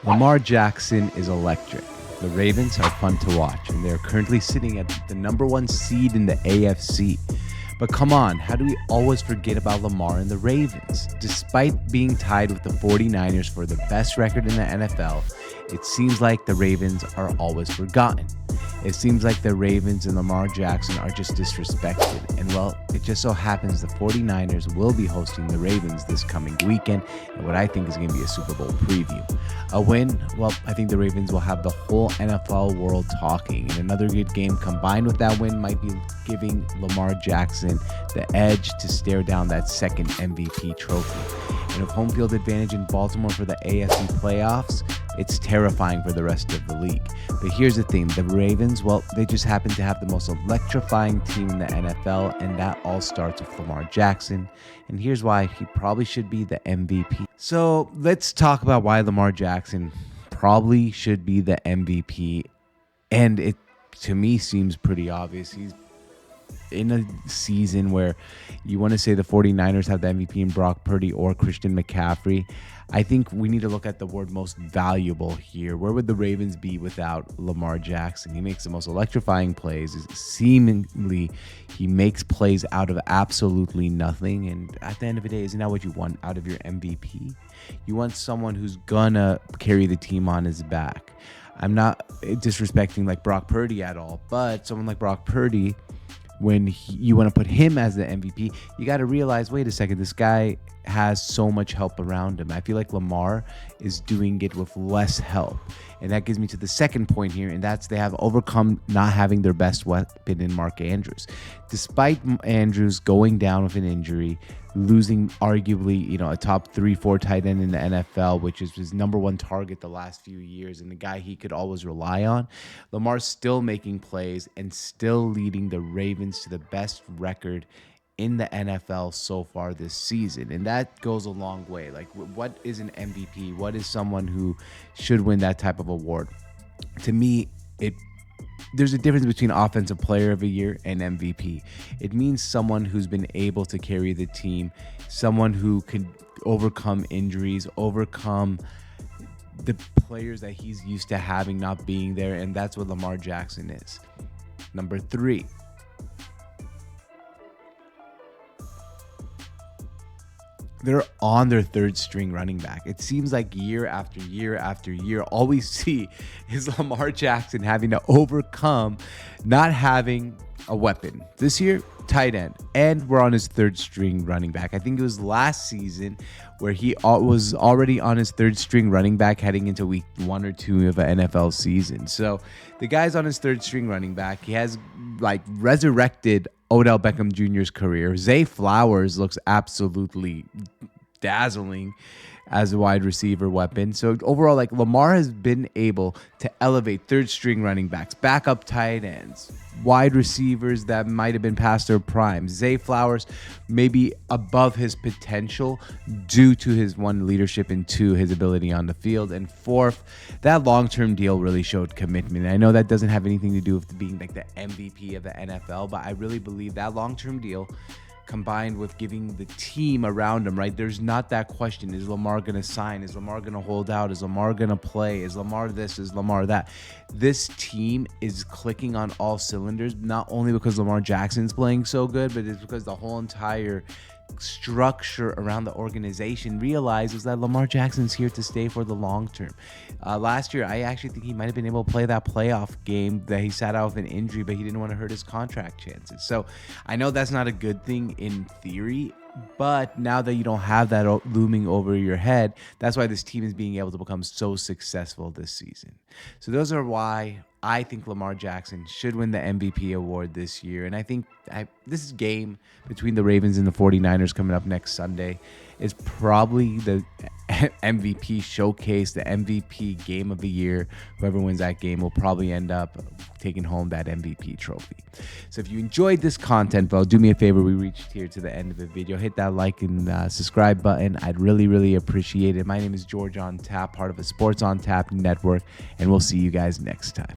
Lamar Jackson is electric. The Ravens are fun to watch, and they're currently sitting at the #1 seed in the AFC. But come on, how do we always forget about Lamar and the Ravens? Despite being tied with the 49ers for the best record in the NFL, it seems like the Ravens are always forgotten. It seems like the Ravens and Lamar Jackson are just disrespected. And well, it just so happens the 49ers will be hosting the Ravens this coming weekend in what I think is going to be a Super Bowl preview. A win, well, I think the Ravens will have the whole NFL world talking. And another good game combined with that win might be giving Lamar Jackson the edge to stare down that second MVP trophy. And with home field advantage in Baltimore for the AFC playoffs, it's terrifying for the rest of the league. But here's the thing, the Ravens, well, they just happen to have the most electrifying team in the NFL, and that all starts with Lamar Jackson. And here's why he probably should be the MVP. So let's talk about why Lamar Jackson probably should be the MVP. And it, to me, seems pretty obvious. He's in a season where you want to say the 49ers have the MVP in Brock Purdy or Christian McCaffrey. I think we need to look at the word most valuable here. Where would the Ravens be without Lamar Jackson? He makes the most electrifying plays. Seemingly, he makes plays out of absolutely nothing. And at the end of the day, isn't that what you want out of your MVP? You want someone who's gonna carry the team on his back. I'm not disrespecting like Brock Purdy at all, but someone like Brock Purdy, when you want to put him as the MVP, you got to realize, wait a second, this guy has so much help around him. I feel like Lamar is doing it with less help. And that gives me to the second point here, and that's they have overcome not having their best weapon in Mark Andrews. Despite Andrews going down with an injury, losing arguably, a top 3-4 tight end in the NFL, which is his #1 target the last few years and the guy he could always rely on, Lamar's still making plays and still leading the Ravens to the best record in the NFL so far this season. And that goes a long way. Like, what is an MVP? What is someone who should win that type of award? To me, there's a difference between Offensive Player of the Year and MVP. It means someone who's been able to carry the team, someone who can overcome injuries, overcome the players that he's used to having not being there, and that's what Lamar Jackson is. Number 3. They're on their third string running back. It seems like year after year after year, all we see is Lamar Jackson having to overcome not having a weapon. This year, tight end, and we're on his third string running back. I think it was last season where he was already on his third string running back heading into week 1 or 2 of an NFL season. So the guy's on his third string running back. He has resurrected Odell Beckham Jr.'s career. Zay Flowers looks absolutely dazzling as a wide receiver weapon. So overall, Lamar has been able to elevate third string running backs, backup tight ends, wide receivers that might have been past their prime. Zay Flowers maybe above his potential due to his 1, leadership, and 2, his ability on the field. And 4th, that long-term deal really showed commitment. I know that doesn't have anything to do with being the MVP of the NFL, but I really believe that long-term deal combined with giving the team around him, right? There's not that question. Is Lamar going to sign? Is Lamar going to hold out? Is Lamar going to play? Is Lamar this? Is Lamar that? This team is clicking on all cylinders, not only because Lamar Jackson's playing so good, but it's because the whole entire structure around the organization realizes that Lamar Jackson's here to stay for the long term. Last year, I actually think he might have been able to play that playoff game that he sat out with an injury, but he didn't want to hurt his contract chances. So I know that's not a good thing in theory, but now that you don't have that looming over your head, that's why this team is being able to become so successful this season. So those are why I think Lamar Jackson should win the MVP award this year. And I think this game between the Ravens and the 49ers coming up next Sunday is probably the MVP showcase, the MVP game of the year. Whoever wins that game will probably end up taking home that MVP trophy. So if you enjoyed this content, well, do me a favor. We reached here to the end of the video. Hit that like and subscribe button. I'd really, really appreciate it. My name is George on Tap, part of the Sports on Tap network, and we'll see you guys next time.